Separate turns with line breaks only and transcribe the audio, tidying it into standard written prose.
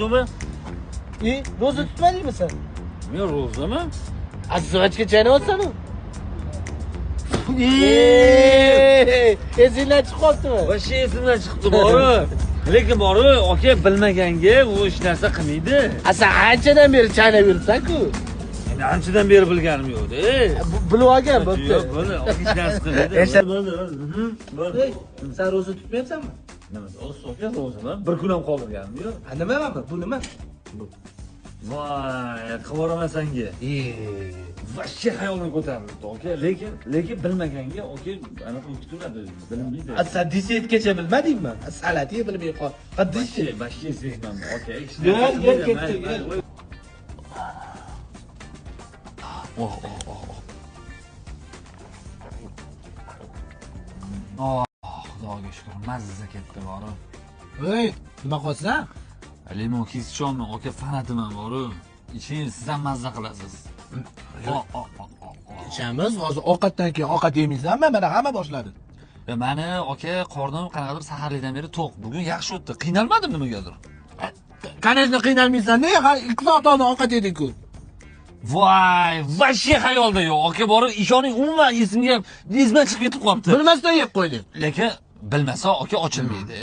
To'g'ri?
Ro'za tutmadingmi sen?
Men ro'zami?
Azizvachga chaynayapsan-ku. Esingdan chiqib qolibdimi?
Vashi esimdan chiqdi bori. Lekin bori, aka bilmaganga u hech narsa qilmaydi.
Sen anchadan beri chaynab yuribsan-ku.
Men anchadan beri bilganim yo'q-da.
Bilib olgan bo'pti.
Yo'q, buni hech narsa qilmaydi.
Ey, sen ro'za tutmayapsanmi?
Nima? Aka ro'zami? Bir kun ham qoldirganim yo'q.
Nima bu? Bu nima?
Voy, qivoramasanga. Vashi xayolim ko'tarildi, aka. Lekin bilmaganga, aka, anaqa tutiladi, bilinmaydi.
Sen disetgacha bilmadingmi? Salatiga bilmay qol.
Vashi sezmam, aka.
Gel ketdi.
Xudoga shukr, mazza ketdi bori.
Ey, nima qilsan?
Limon kesishonni aka fanatiman bori. Iching siz ham mazza qilasiz.
Ichamiz, hozir ovqatdan keyin ovqat yemaysanmi? Mana hamma boshladi.
Mani aka qornim qanaqadir saharlikdan beri to'q. Bugun yaxshi o'tdi. Qiynalmadim nimagadir.
Конечно, qiynalmaysan-da, 2 soat oldin ovqat yedik-ku.
Voy, vashi xayolda yo'q. Aka borib, ishoning umuman esimga esdan chiqib ketib qolibdi.
Bilmasdan yeb qo'ydik.
Lekin bilmasa aka ochilmaydi.